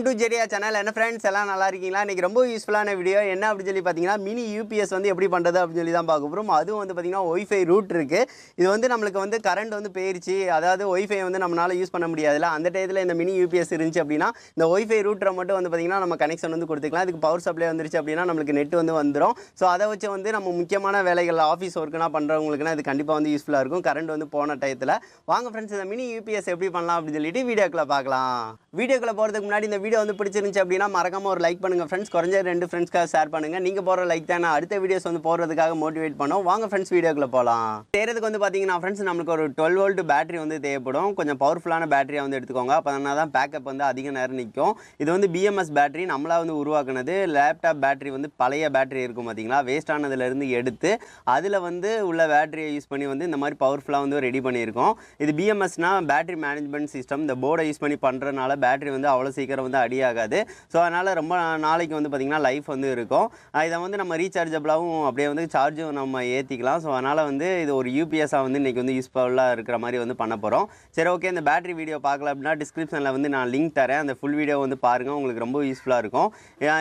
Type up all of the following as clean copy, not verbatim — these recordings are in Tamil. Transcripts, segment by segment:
To Jeriah channel. என்ன ஃப்ரெண்ட்ஸ் எல்லாம் நல்லா இருக்கீங்களா? இன்றைக்கி ரொம்ப யூஸ்ஃபுல்லான வீடியோ என்ன அப்படின்னு சொல்லி பார்த்தீங்கன்னா, மினி யூபிஎஸ் வந்து எப்படி பண்ணுறது அப்படின்னு சொல்லி தான் பார்க்க போகிறோம். அதுவும் வந்து பார்த்திங்கன்னா ஒய்ஃபை ரூட் இருக்குது. இது வந்து நம்மளுக்கு வந்து கரண்ட் வந்து போயிடுச்சு, அதாவது ஒய்ஃபை வந்து நம்மளால் யூஸ் பண்ண முடியாதுல்ல. அந்த டயத்தில் இந்த மினி யூபிஎஸ் இருந்துச்சு அப்படின்னா இந்த ஒய்ஃபை ரூட்டரை மட்டும் வந்து பார்த்திங்கன்னா நம்ம கனெக்ஷன் வந்து கொடுத்துக்கலாம். இதுக்கு பவர் சப்ளை வந்துருச்சு அப்படின்னா நம்மளுக்கு நெட் வந்து வந்துடும். ஸோ அதை வச்சு வந்து நம்ம முக்கியமான வேலைகள் ஆஃபீஸ் ஒர்க்குனா பண்ணுறவங்களுக்குனா இது கண்டிப்பாக வந்து யூஸ்ஃபுல்லாக இருக்கும் கரண்ட் வந்து போன டயத்தில். வாங்க ஃப்ரெண்ட்ஸ், இந்த மினி யூபிஎஸ் எப்படி பண்ணலாம் அப்படின்னு சொல்லிட்டு வீடியோக்குள்ளே பார்க்கலாம். வீடியோக்குள்ளே போகிறதுக்கு முன்னாடி இந்த வீடியோ வந்து பிடிச்சிருந்துச்சு அப்படின்னா மறக்காம ஒரு லைக் பண்ணுங்கள் ஃப்ரெண்ட்ஸ். குறைஞ்ச 2 ஃப்ரெண்ட்ஸ்க்காக ஷேர் பண்ணுங்கள். நீங்கள் போகிற லைக் தான் அடுத்த வீடியோஸ் வந்து போடுறதுக்காக மோட்டிவேட் பண்ணோம். வாங்க ஃப்ரெண்ட்ஸ் வீடியோக்குள்ளே போகலாம். செய்கிறதுக்கு வந்து பார்த்தீங்கன்னா ஃப்ரெண்ட்ஸ் நம்மளுக்கு ஒரு 12 வோல்ட் பேட்டரி வந்து தேவைப்படும். கொஞ்சம் பவர்ஃபுல்லான பேட்டரியாக வந்து எடுத்துக்கோங்க. அப்போ தான் பேக்கப் வந்து அதிக நேரம் நிற்கும். இது வந்து பிஎம்எஸ் பேட்டரி நம்மளாக வந்து உருவாக்குனது. லேப்டாப் பேட்டரி வந்து பழைய பேட்டரி இருக்கும் பார்த்தீங்களா, வேஸ்ட் ஆனதுலேருந்து எடுத்து அதில் வந்து உள்ள பேட்டரியை யூஸ் பண்ணி வந்து இந்த மாதிரி பவர்ஃபுல்லாக வந்து ரெடி பண்ணியிருக்கோம். இது பிஎம்எஸ்னால் பேட்டரி மேனேஜ்மெண்ட் சிஸ்டம். இந்த போர்டை யூஸ் பண்ணி பண்ணுறதுனால பேட்டரி வந்து அவ்வளோ சீக்கிரம் வந்து அடியாகாது. ஸோ அதனால் ரொம்ப நாளைக்கு வந்து பார்த்திங்கன்னா லைஃப் வந்து இருக்கும். இதை வந்து நம்ம ரீசார்ஜபிளாகவும் அப்படியே வந்து சார்ஜும் நம்ம ஏற்றிக்கலாம். ஸோ அதனால் வந்து இது ஒரு யூபிஎஸ்ஸாக வந்து இன்றைக்கி வந்து யூஸ்ஃபுல்லாக இருக்கிற மாதிரி வந்து பண்ண போகிறோம். சரி, ஓகே. இந்த பேட்டரி வீடியோ பார்க்கல அப்படின்னா டிஸ்கிரிப்ஷனில் வந்து நான் லிங்க் தரேன். அந்த ஃபுல் வீடியோ வந்து பாருங்கள், உங்களுக்கு ரொம்ப யூஸ்ஃபுல்லாக இருக்கும்.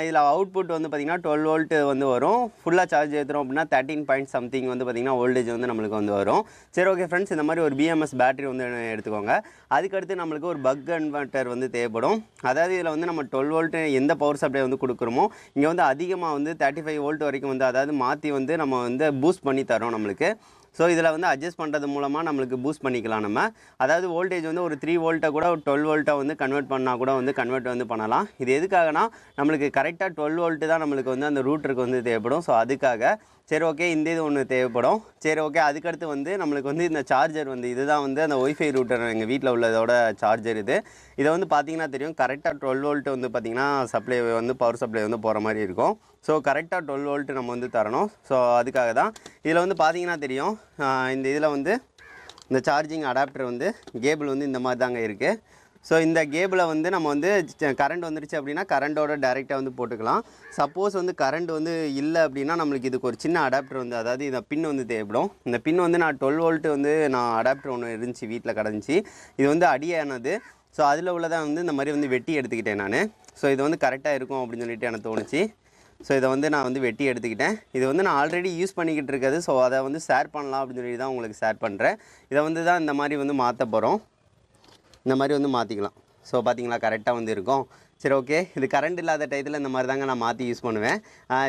இதில் அவுட்புட் வந்து பார்த்திங்கன்னா 12 வோல்ட் வந்து வரும். ஃபுல்லாக சார்ஜ் ஏற்றுறோம் அப்படின்னா 13 பாயிண்ட் சம்திங் வந்து பார்த்திங்கன்னா வோல்டேஜ் வந்து நம்மளுக்கு வந்து வரும். சரி, ஓகே ஃப்ரெண்ட்ஸ், இந்த மாதிரி ஒரு பிஎம்எஸ் பேட்டரி வந்து எடுத்துக்கோங்க. அதுக்கடுத்து நம்மளுக்கு ஒரு பக் கன்வெர்ட்டர் வந்து தேவைப்படும். அதாவது இதில் வந்து நம்ம 12 வோல்ட் எந்த பவர் சப்ளை வந்து கொடுக்குறோமோ இங்கே வந்து அதிகமாக வந்து 35 வோல்ட் வரைக்கும் வந்து அதாவது மாற்றி வந்து நம்ம வந்து பூஸ்ட் பண்ணி தரோம் நம்மளுக்கு. ஸோ இதில் வந்து அட்ஜஸ்ட் பண்ணுறது மூலமாக நம்மளுக்கு பூஸ்ட் பண்ணிக்கலாம் நம்ம. அதாவது வோல்டேஜ் வந்து ஒரு 3 வோல்ட்டை கூட ஒரு 12 வோல்ட்டாக வந்து கன்வெர்ட் பண்ணால் கூட வந்து கன்வெர்ட் வந்து பண்ணலாம். இது எதுக்காகனா நம்மளுக்கு கரெக்டாக 12 வோல்ட்டு தான் நம்மளுக்கு வந்து அந்த ரூட்டருக்கு வந்து தேவைப்படும். ஸோ அதுக்காக சரி, ஓகே, இந்த இது ஒன்று தேவைப்படும். சரி, ஓகே. அதுக்கடுத்து வந்து நம்மளுக்கு வந்து இந்த சார்ஜர் வந்து இதுதான் வந்து அந்த ஒய்ஃபை ரூட்டர் எங்கள் வீட்டில் உள்ளதோட சார்ஜர் இது. இதை வந்து பார்த்திங்கன்னா தெரியும், கரெக்டாக 12 வோல்ட் வந்து பார்த்திங்கன்னா சப்ளை வந்து பவர் சப்ளை வந்து போகிற மாதிரி இருக்கும். ஸோ கரெக்டாக 12 வோல்ட் நம்ம வந்து தரணும். ஸோ அதுக்காக தான் இதில் வந்து பார்த்திங்கன்னா தெரியும், இந்த இதில் வந்து இந்த சார்ஜிங் அடாப்டர் வந்து கேபிள் வந்து இந்த மாதிரி தாங்க இருக்குது. ஸோ இந்த கேபிளை வந்து நம்ம வந்து கரண்ட் வந்துருச்சு அப்படின்னா கரண்டோட டைரெக்டாக வந்து போட்டுக்கலாம். சப்போஸ் வந்து கரண்ட் வந்து இல்லை அப்படின்னா நம்மளுக்கு இதுக்கு ஒரு சின்ன அடாப்டர் வந்து அதாவது இந்த பின் வந்து தேவைப்படும். இந்த பின் வந்து நான் 12 வோல்ட் வந்து நான் அடாப்டர் ஒன்று இருந்துச்சு வீட்டில் கிடந்துச்சு. இது வந்து அடியானது. ஸோ அதில் உள்ளதான் வந்து இந்த மாதிரி வந்து வெட்டி எடுத்துக்கிட்டேன் நான். ஸோ இது வந்து கரெக்டாக இருக்கும் அப்படின்னு சொல்லிட்டு எனக்கு தோணுச்சு. ஸோ இதை வந்து நான் வந்து வெட்டி எடுத்துக்கிட்டேன். இது வந்து நான் ஆல்ரெடி யூஸ் பண்ணிக்கிட்டு இருக்கிறது. ஸோ அதை வந்து ஷேர் பண்ணலாம் அப்படின்னு சொல்லி தான் உங்களுக்கு ஷேர் பண்ணுறேன். இதை வந்து தான் இந்த மாதிரி வந்து மாற்ற போகிறோம். இந்த மாதிரி வந்து மாற்றிக்கலாம். ஸோ பார்த்தீங்களா, கரெக்டாக வந்து இருக்கும். சரி, ஓகே. இது கரண்ட் இல்லாத டயத்தில் இந்த மாதிரி தாங்க நான் மாற்றி யூஸ் பண்ணுவேன்.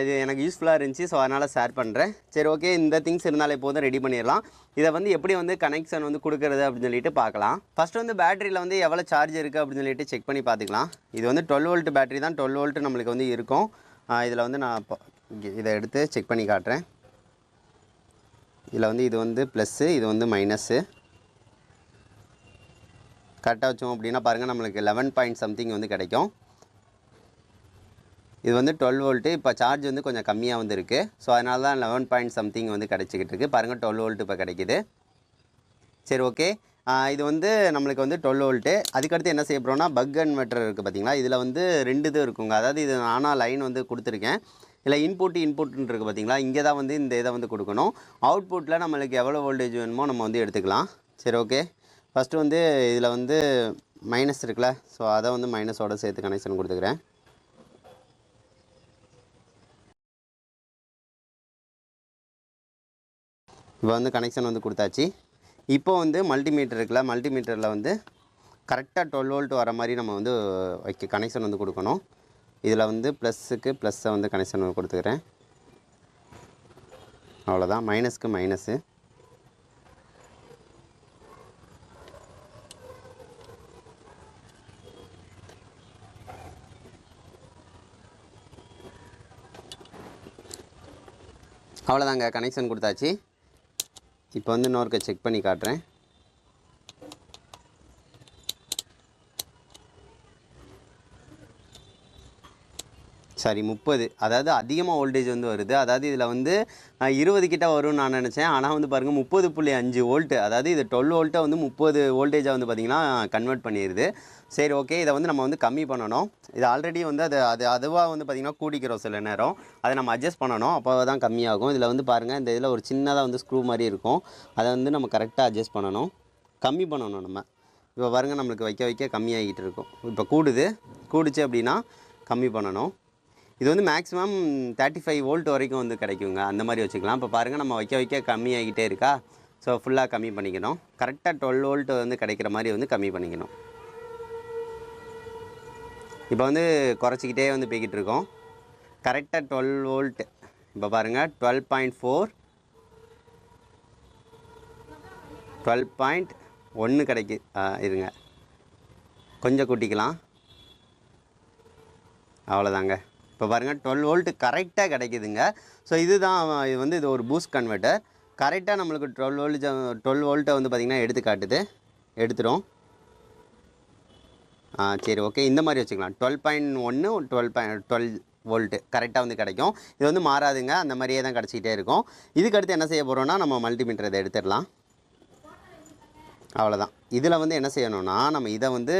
இது எனக்கு யூஸ்ஃபுல்லாக இருந்துச்சு. ஸோ அதனால் ஷேர் பண்ணுறேன். சரி, ஓகே. இந்த திங்ஸ் இருந்தாலே போதும், ரெடி பண்ணிடலாம். இதை வந்து எப்படி வந்து கனெக்ஷன் வந்து கொடுக்குறது அப்படின்னு சொல்லிட்டு பார்க்கலாம். ஃபஸ்ட்டு வந்து பேட்டரியில் வந்து எவ்வளோ சார்ஜ் இருக்குது அப்படின்னு சொல்லிட்டு செக் பண்ணி பார்த்துக்கலாம். இது வந்து 12 வோல்ட் பேட்டரி தான். 12 வோல்ட் நம்மளுக்கு வந்து இருக்கும். இதில் வந்து நான் இதை எடுத்து செக் பண்ணி காட்டுறேன். இதில் வந்து இது வந்து ப்ளஸ்ஸு, இது வந்து மைனஸ்ஸு. கரெக்டாக வச்சோம் அப்படின்னா பாருங்கள், நம்மளுக்கு 11 பாயிண்ட் சம்திங் வந்து கிடைக்கும். இது வந்து 12 வோல்ட்டு. இப்போ சார்ஜ் வந்து கொஞ்சம் கம்மியாக வந்து இருக்குது. ஸோ அதனால தான் 11 பாயிண்ட் சம்திங் வந்து கிடைச்சிக்கிட்டு இருக்குது. பாருங்கள், 12 வோல்ட் இப்போ கிடைக்கிது. சரி, ஓகே. இது வந்து நம்மளுக்கு வந்து 12 வோல்ட்டு. அதுக்கடுத்து என்ன செய்ய போகிறோம்னா பக் கன்வெர்ட்டர் இருக்குது பார்த்தீங்களா, இதில் வந்து 2 இது இருக்குங்க. அதாவது இது நானாக லைன் வந்து கொடுத்துருக்கேன். இல்லை இன்புட்னு இருக்குது பார்த்தீங்களா, இங்கே தான் வந்து இந்த இதை வந்து கொடுக்கணும். அவுட்புட்டில் நம்மளுக்கு எவ்வளோ வோல்டேஜ் வேணுமோ நம்ம வந்து எடுத்துக்கலாம். சரி, ஓகே. ஃபஸ்ட்டு வந்து இதில் வந்து மைனஸ் இருக்குல்ல, ஸோ அதை வந்து மைனஸோடு சேர்த்து கனெக்ஷன் கொடுத்துக்கிறேன். இப்போ வந்து கனெக்ஷன் வந்து கொடுத்தாச்சு. இப்போ வந்து மல்டிமீட்டர் இருக்குல்ல, மல்டிமீட்டரில் வந்து கரெக்டாக 12 வோல்ட் வர மாதிரி நம்ம வந்து கனெக்ஷன் வந்து கொடுக்கணும். இதில் வந்து ப்ளஸ்ஸுக்கு ப்ளஸ்ஸை வந்து கனெக்ஷன் வந்து கொடுத்துக்கிறேன். அவ்வளோதான். மைனஸ்க்கு மைனஸு. அவ்வளோதாங்க, கனெக்ஷன் கொடுத்தாச்சு. இப்போ வந்து இன்னொருக்க செக் பண்ணி காட்டுறேன். சாரி, 30. அதாவது அதிகமாக வோல்டேஜ் வந்து வருது. அதாவது இதில் வந்து 20 கிட்ட வரும்னு நான் நினச்சேன். ஆனால் வந்து பாருங்கள் 30.5 வோல்ட்டு. அதாவது இது 12 வோல்ட்டை வந்து 30 வோல்டேஜாக வந்து பார்த்திங்கன்னா கன்வெர்ட் பண்ணிடுது. சரி, ஓகே. இதை வந்து நம்ம வந்து கம்மி பண்ணணும். இது ஆல்ரெடி வந்து அதுவாக வந்து பார்த்திங்கன்னா கூடிக்கிறோம் சில நேரம். அதை நம்ம அட்ஜஸ்ட் பண்ணணும், அப்போ தான் கம்மியாகும். இதில் வந்து பாருங்கள், இந்த இதில் ஒரு சின்னதாக வந்து ஸ்க்ரூ மாதிரி இருக்கும். அதை வந்து நம்ம கரெக்டாக அட்ஜஸ்ட் பண்ணணும், கம்மி பண்ணணும் நம்ம. இப்போ பாருங்கள் நம்மளுக்கு வைக்க வைக்க கம்மியாகிட்டு இருக்கும். இப்போ கூடுச்சு அப்படின்னா கம்மி பண்ணணும். இது வந்து மேக்ஸிமம் 35 வோல்ட் வரைக்கும் வந்து கிடைக்குங்க. அந்த மாதிரி வச்சுக்கலாம். இப்போ பாருங்கள் நம்ம வைக்க வைக்க கம்மியாகிட்டே இருக்கா. ஸோ ஃபுல்லாக கம்மி பண்ணிக்கணும். கரெக்டாக 12 வோல்ட் வந்து கிடைக்கிற மாதிரி வந்து கம்மி பண்ணிக்கணும். இப்போ வந்து குறைச்சிக்கிட்டே வந்து போய்கிட்டு இருக்கோம். கரெக்டாக 12 வோல்ட். இப்போ பாருங்கள் 12.4 12.1 கிடைக்கு. இருங்க கொஞ்சம் கூட்டிக்கலாம். அவ்வளோதாங்க. இப்போ பாருங்கள் 12 வோல்ட் கரெக்டாக கிடைக்குதுங்க. ஸோ இதுதான் இது ஒரு பூஸ்ட் கன்வெர்ட்டர். கரெக்டாக நம்மளுக்கு 12 வோல்ட்டை வந்து பார்த்திங்கன்னா எடுத்து காட்டுது. எடுத்துரும். சரி ஓகே, இந்த மாதிரி வச்சுக்கலாம். 12.1 12 வோல்ட்டு கரெக்டாக வந்து கிடைக்கும். இது வந்து மாறாதுங்க, அந்த மாதிரியே தான் கிடச்சிக்கிட்டே இருக்கும். இதுக்கு அடுத்து என்ன செய்ய போகிறோன்னா நம்ம மல்டிமீட்டர் இதை எடுத்துடலாம். அவ்வளோதான். இதில் வந்து என்ன செய்யணும்னா நம்ம இதை வந்து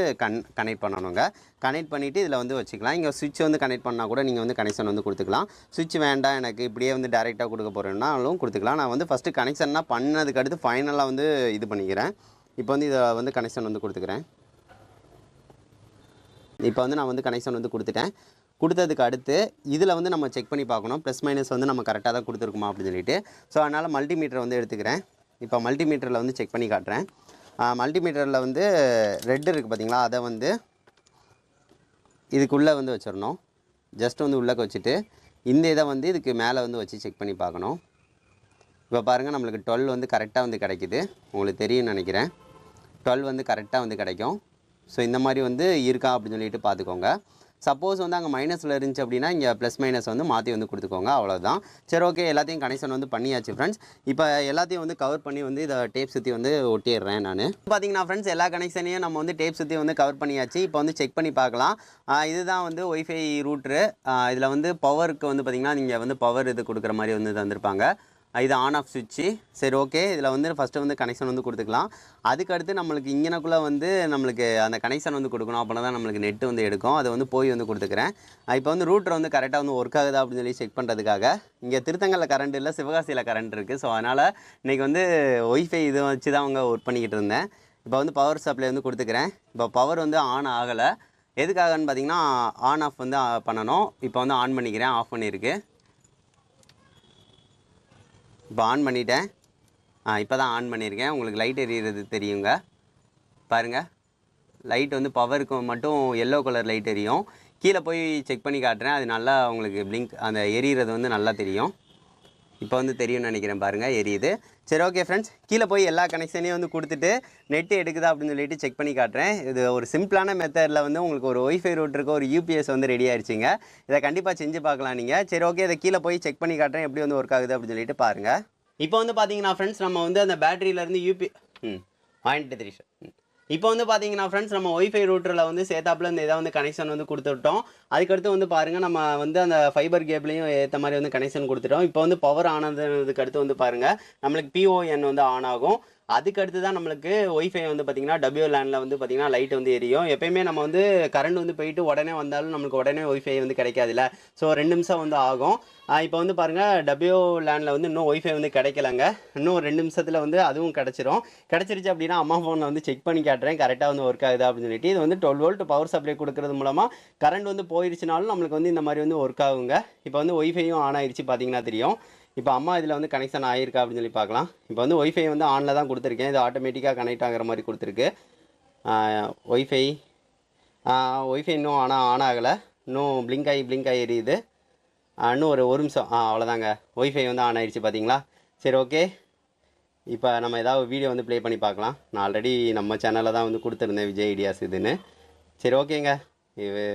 கனெக்ட் பண்ணணுங்க. கனெக்ட் பண்ணிவிட்டு இதில் வந்து வச்சுக்கலாம். இங்கே சுவிட்ச் வந்து கனெக்ட் பண்ணால் கூட நீங்கள் வந்து கனெக்ஷன் வந்து கொடுத்துக்கலாம். சுவிட்ச் வேண்டாம் எனக்கு இப்படியே வந்து டேரெக்டாக கொடுக்க போகிறேன்னாலும் கொடுத்துக்கலாம். நான் வந்து ஃபஸ்ட்டு கனெக்ஷன்னா பண்ணதுக்கு அடுத்து ஃபைனலாக வந்து இது பண்ணிக்கிறேன். இப்போ வந்து இதை வந்து கனெக்ஷன் வந்து கொடுத்துக்கிறேன். இப்போ வந்து நான் வந்து கனெக்ஷன் வந்து கொடுத்துட்டேன். கொடுத்ததுக்கு அடுத்து இதில் வந்து நம்ம செக் பண்ணி பார்க்கணும் ப்ளஸ் மைனஸ் வந்து நம்ம கரெக்டாக தான் கொடுத்துருக்குமா அப்படின்னு சொல்லிட்டு. ஸோ அதனால் மல்டிமீட்டரை வந்து எடுத்துக்கிறேன். இப்போ மல்டிமீட்டரில் வந்து செக் பண்ணி காட்டுறேன். மல்டிமீட்டரில் வந்து ரெட் இருக்குது பார்த்தீங்களா, அதை வந்து இதுக்குள்ளே வந்து வச்சிடணும். ஜஸ்ட் வந்து உள்ளே வச்சுட்டு இந்த இதை வந்து இதுக்கு மேலே வந்து வச்சு செக் பண்ணி பார்க்கணும். இப்போ பாருங்கள் நம்மளுக்கு 12 வந்து கரெக்டாக வந்து கிடைக்குது. உங்களுக்கு தெரியும்னு நினைக்கிறேன். 12 வந்து கரெக்டாக வந்து கிடைக்கும். ஸோ இந்த மாதிரி வந்து இருக்கா அப்படின்னு சொல்லிட்டு பார்த்துக்கோங்க. சப்போஸ் வந்து அங்கே மைனஸில் இருந்துச்சு அப்படின்னா இங்கே ப்ளஸ் மைனஸ் வந்து மாற்றி வந்து கொடுத்துக்கோங்க. அவ்வளோதான். சரி ஓகே, எல்லாத்தையும் கனெக்ஷன் வந்து பண்ணியாச்சு ஃப்ரெண்ட்ஸ். இப்போ எல்லாத்தையும் வந்து கவர் பண்ணி வந்து இதை டேப் சுற்றி வந்து ஒட்டிடுறேன் நான். பார்த்தீங்கன்னா ஃப்ரெண்ட்ஸ் எல்லா கனெக்ஷனையும் நம்ம வந்து டேப் சுற்றி வந்து கவர் பண்ணியாச்சு. இப்போ வந்து செக் பண்ணி பார்க்கலாம். இதுதான் வந்து ஒய்ஃபை ரூட்ரு. இதில் வந்து பவருக்கு வந்து பார்த்திங்கன்னா நீங்கள் வந்து பவர் இது கொடுக்குற மாதிரி வந்து தந்திருப்பாங்க. இது ஆன் ஆஃப் சுவிட்சு. சரி ஓகே, இதில் வந்து ஃபஸ்ட்டு வந்து கனெக்ஷன் வந்து கொடுத்துக்கலாம். அதுக்கடுத்து நம்மளுக்கு இங்கனக்குள்ளே வந்து நம்மளுக்கு அந்த கனெக்ஷன் வந்து கொடுக்கணும். அப்படின்னா தான் நம்மளுக்கு நெட்டு வந்து எடுக்கும். அதை வந்து போய் வந்து கொடுத்துக்கிறேன். இப்போ வந்து ரூட்டர் வந்து கரெக்டாக வந்து ஒர்க் ஆகுதா அப்படின்னு சொல்லி செக் பண்ணுறதுக்காக. இங்கே திருத்தங்கலில் கரண்ட் இல்லை, சிவகாசியில் கரண்ட் இருக்குது. ஸோ அதனால் இன்றைக்கி வந்து ஒய்ஃபை இதை வச்சு தான் அவங்க ஒர்க் பண்ணிக்கிட்டு இருந்தேன். இப்போ வந்து பவர் சப்ளை வந்து கொடுத்துக்கிறேன். இப்போ பவர் வந்து ஆன் ஆகலை. எதுக்காகன்னு பார்த்தீங்கன்னா ஆன் ஆஃப் வந்து பண்ணணும். இப்போ வந்து ஆன் பண்ணிக்கிறேன். ஆஃப் பண்ணியிருக்கு. இப்போ ஆன் பண்ணிட்டேன். இப்போ தான் ஆன் பண்ணியிருக்கேன். உங்களுக்கு லைட் எரியிறது தெரியுங்க. பாருங்கள், லைட் வந்து பவருக்கு மட்டும் எல்லோ கலர் லைட் எரியும். கீழே போய் செக் பண்ணி காட்டுறேன். அது நல்லா உங்களுக்கு பிளிங்க் அந்த எரியிறது வந்து நல்லா தெரியும். இப்போ வந்து தெரியும்னு நினைக்கிறேன். பாருங்கள், எரியுது. சரி ஓகே ஃப்ரெண்ட்ஸ், கீழே போய் எல்லா கனெக்ஷனையும் வந்து கொடுத்துட்டு நெட்டு எடுக்குதா அப்படின்னு சொல்லிட்டு செக் பண்ணி காட்டுறேன். இது ஒரு சிம்பிளான மெத்தடில் வந்து உங்களுக்கு ஒரு ஒய்ஃபை ரூட்டருக்கு ஒரு யூபிஎஸ் வந்து ரெடி ஆயிடுச்சுங்க. இதை கண்டிப்பாக செஞ்சு பார்க்கலாம் நீங்கள். சரி ஓகே, இதை கீழே போய் செக் பண்ணி காட்டுறேன் எப்படி வந்து ஒர்க் ஆகுது அப்படின்னு சொல்லிட்டு பாருங்கள். இப்போ வந்து பார்த்தீங்கன்னா ஃப்ரெண்ட்ஸ் நம்ம வந்து அந்த பேட்டரியிலேருந்து வாங்கிட்டு தெரியும். இப்போ வந்து பார்த்தீங்கன்னா ஃப்ரெண்ட்ஸ் நம்ம ஒய்ஃபை ரூட்டரில் வந்து சேத்தாப்பில் இந்த இதை வந்து கனெக்ஷன் வந்து கொடுத்துட்டோம். அதுக்கடுத்து வந்து பாருங்கள் நம்ம வந்து அந்த ஃபைபர் கேபிளையும் ஏற்ற மாதிரி வந்து கனெக்ஷன் கொடுத்துட்டோம். இப்போ வந்து பவர் ஆனதுக்கு அடுத்து வந்து பாருங்கள் நம்மளுக்கு பிஓஎன் வந்து ஆன் ஆகும். அதுக்கடுத்து தான் நம்மளுக்கு ஒய்ஃபை வந்து பார்த்திங்கன்னா WLANல வந்து பார்த்திங்கன்னா லைட் வந்து எரியும். எப்போயுமே நம்ம வந்து கரண்ட் வந்து போயிட்டு உடனே வந்தாலும் நம்மளுக்கு உடனே ஒய்ஃபை வந்து கிடைக்காதுல்ல. ஸோ 2 நிமிஷம் வந்து ஆகும். இப்போ வந்து பாருங்கள் WLANல வந்து இன்னும் ஒய்ஃபை வந்து கிடைக்கலங்க. இன்னும் 2 நிமிஷத்தில் வந்து அதுவும் கிடச்சிருச்சு அப்படின்னா அம்மா ஃபோனில் வந்து செக் பண்ணி காட்டுறேன் கரெக்டாக வந்து ஒர்க் ஆகுது அப்படின்னு சொல்லிட்டு. இது வந்து 12 வோல்ட் பவர் சப்ளை கொடுக்கறது மூலமாக கரண்ட் வந்து போயிடுச்சுனாலும் நம்மளுக்கு வந்து இந்த மாதிரி வந்து ஒர்க் ஆகுங்க. இப்போ வந்து ஒய்ஃபையும் ஆன் ஆயிடுச்சு பார்த்தீங்கன்னா தெரியும். இப்போ அம்மா இதில் வந்து கனெக்ஷன் ஆகிருக்கா அப்படின்னு சொல்லி பார்க்கலாம். இப்போ வந்து ஒய்ஃபை வந்து ஆனில் தான் கொடுத்துருக்கேன். இது ஆட்டோமேட்டிக்காக கனெக்ட் ஆகிற மாதிரி கொடுத்துருக்கு. ஒய்ஃபை இன்னும் ஆனால் ஆன் ஆகலை. இன்னும் பிளிங்க் ஆகி எரியுது. இன்னும் ஒரு நிமிஷம். அவ்வளோதாங்க, ஒய்ஃபை வந்து ஆன் ஆகிடுச்சு பார்த்தீங்களா. சரி ஓகே, இப்போ நம்ம ஏதாவது வீடியோ வந்து ப்ளே பண்ணி பார்க்கலாம். நான் ஆல்ரெடி நம்ம சேனலில் தான் வந்து கொடுத்துருந்தேன் விஜய் ஐடியாஸ் இதுன்னு. சரி ஓகேங்க, இது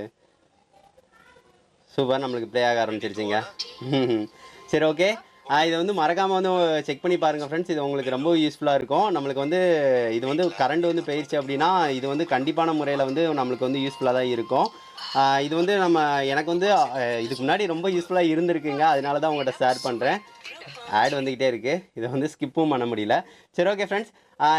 சூப்பர் நம்மளுக்கு ப்ளே ஆக ஆரம்பிச்சிருச்சுங்க. சரி ஓகே, இதை வந்து மறக்காமல் வந்து செக் பண்ணி பாருங்கள் ஃப்ரெண்ட்ஸ். இது உங்களுக்கு ரொம்ப யூஸ்ஃபுல்லாக இருக்கும். நம்மளுக்கு வந்து இது வந்து கரண்ட் வந்து போயிடுச்சு அப்படின்னா இது வந்து கண்டிப்பான முறையில் வந்து நம்மளுக்கு வந்து யூஸ்ஃபுல்லாக தான் இருக்கும். இது வந்து எனக்கு வந்து இதுக்கு முன்னாடி ரொம்ப யூஸ்ஃபுல்லாக இருந்திருக்குங்க. அதனால தான் உங்கள்கிட்ட ஷேர் பண்ணுறேன். ஆட் வந்துக்கிட்டே இருக்குது. இதை வந்து ஸ்கிப்பும் பண்ண முடியல. சரி ஓகே ஃப்ரெண்ட்ஸ்,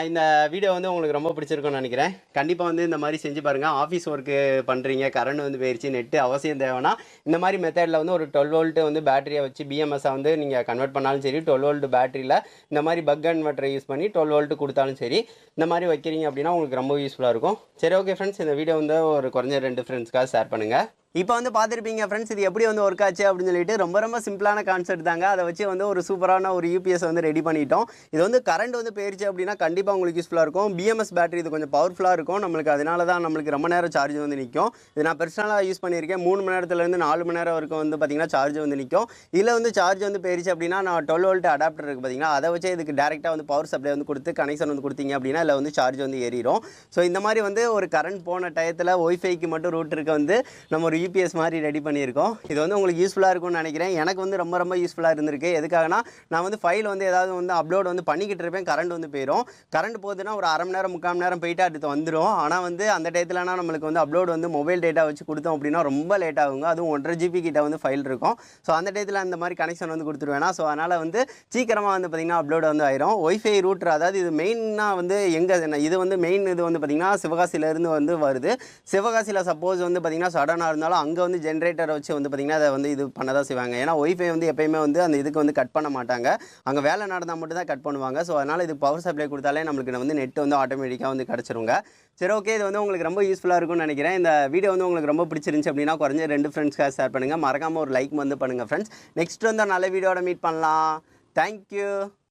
இந்த வீடியோ வந்து உங்களுக்கு ரொம்ப பிடிச்சிருக்கும்னு நினைக்கிறேன். கண்டிப்பாக வந்து இந்த மாதிரி செஞ்சு பாருங்கள். ஆஃபீஸ் ஒர்க்கு பண்ணுறீங்க, கரண்ட் வந்து போயிடுச்சு, நெட்டு அவசியம் தேவைன்னா இந்த மாதிரி மெத்தடில் வந்து ஒரு 12 வோல்ட்டு வந்து பேட்டரியை வச்சு பிஎம்எஸ்ஸை வந்து நீங்கள் கன்வெர்ட் பண்ணாலும் சரி, 12 வோல்ட் பேட்டரியில் இந்த மாதிரி பக் கன்வெர்ட்டரை யூஸ் பண்ணி 12 வோல்ட்டு கொடுத்தாலும் சரி, இந்த மாதிரி வைக்கிறீங்க அப்படின்னா உங்களுக்கு ரொம்ப யூஸ்ஃபுல்லாக இருக்கும். சரி ஓகே ஃப்ரெண்ட்ஸ், இந்த வீடியோ வந்து ஒரு குறைஞ்ச 2 ஃப்ரெண்ட்ஸ்க்காக ஷேர் பண்ணுங்கள். இப்போ வந்து பார்த்துருப்பீங்க ஃப்ரெண்ட்ஸ், இது எப்படி வந்து ஒர்க் ஆச்சு அப்படின்னு சொல்லிட்டு ரொம்ப சிம்பிளான கான்செப்ட் தாங்க. அதை வச்சு வந்து ஒரு சூப்பரான ஒரு யூபிஎஸ் வந்து ரெடி பண்ணிட்டோம். இது வந்து கரண்ட் வந்து போயிருச்சு அப்படின்னா கண்டிப்பாக உங்களுக்கு யூஸ்ஃபுல்லாக இருக்கும். பிஎம்எஸ் பேட்டரி இது கொஞ்சம் பவர்ஃபுல்லாக இருக்கும் நம்மளுக்கு, அதனால தான் நம்மளுக்கு ரொம்ப நேரம் சார்ஜ் வந்து நிற்கும். இது நான் பர்சனலாக யூஸ் பண்ணியிருக்கேன். 3 மணி நேரத்துலேருந்து 4 மணி நேரம் வரைக்கும் வந்து பார்த்திங்கன்னா சார்ஜ் வந்து நிற்கும். இதில் வந்து சார்ஜ் வந்து போயிருச்சு அப்படின்னா நான் 12 வோல்ட் அடாப்டர் இருக்குது பார்த்தீங்கன்னா, அதை வச்சு இதுக்கு டேரெக்டாக வந்து பவர் சப்ளை வந்து கொடுத்து கனெக்ஷன் வந்து கொடுத்தீங்க அப்படின்னா இல்லை வந்து சார்ஜ் வந்து ஏறிடும். ஸோ இந்த மாதிரி வந்து ஒரு கரண்ட் போன டயத்தில் ஒய்ஃபைக்கு மட்டும் ரூட் இருக்க வந்து நம்ம ஒரு யூபிஎஸ் மாதிரி ரெடி பண்ணியிருக்கோம். இது வந்து உங்களுக்கு யூஸ்ஃபுல்லாக இருக்கும்னு நினைக்கிறேன். எனக்கு வந்து ரொம்ப யூஸ்ஃபுல்லாக இருந்திருக்கு. எதுக்காகனா நான் வந்து ஃபைல் வந்து ஏதாவது வந்து அப்லோட் வந்து பண்ணிக்கிட்டு இருப்பேன், கரண்ட் வந்து போயிடும். கரண்ட் போகுதுன்னா ஒரு அரை மணி நேரம் 3/4 மணி நேரம் போயிட்டு அடுத்து வந்துடும். ஆனால் வந்து அந்த டயத்துலனா நம்மளுக்கு வந்து அப்லோட் வந்து மொபைல் டேட்டா வச்சு கொடுத்தோம் அப்படின்னா ரொம்ப லேட் ஆகுங்க. அதுவும் 1.5 GB கிட்ட வந்து ஃபைல் இருக்கும். ஸோ அந்த டயத்தில் அந்த மாதிரி கனெக்ஷன் வந்து கொடுத்துருவேனா, ஸோ அதனால் வந்து சீக்கிரமாக வந்து பார்த்திங்கன்னா அப்லோட் வந்து ஆயிரும். ஒய்ஃபை ரூட்டர், அதாவது இது மெயினாக வந்து எங்கே இது வந்து மெயின் இது வந்து பார்த்திங்கன்னா சிவகாசியிலேருந்து வந்து வருது. சிவகாசியில் சப்போஸ் வந்து பார்த்திங்கன்னா சடனாக இருந்தாலும் அங்கே வந்து ஜென்ரேட்டரை வச்சு வந்து பார்த்திங்கன்னா அதை வந்து இது பண்ண தான் செய்வாங்க. ஏன்னா ஒய்ஃபை வந்து எப்பயுமே வந்து அந்த இதுக்கு வந்து கட் பண்ண மாட்டாங்க. அங்கே வேலை நடந்தால் மட்டும் தான் கட் பண்ணுவாங்க. ஸோ அதனால் இது பவர் சப்ளை கொடுத்தாலே நம்மளுக்கு வந்து நெட் வந்து ஆட்டோமேட்டிக்காக வந்து கிடச்சிருங்க. சரி ஓகே, இது வந்து உங்களுக்கு ரொம்ப யூஸ்ஃபுல்லாக இருக்கும்னு நினைக்கிறேன். இந்த வீடியோ வந்து உங்களுக்கு ரொம்ப பிடிச்சிருந்துச்சு அப்படின்னா குறைஞ்ச 2 ஃப்ரெண்ட்ஸ்க்காக ஷேர் பண்ணுங்கள். மறக்காமல் ஒரு லைக் வந்து பண்ணுங்கள் ஃப்ரெண்ட்ஸ். நெக்ஸ்ட் வந்து நல்ல வீடியோட மீட் பண்ணலாம். தேங்க்யூ.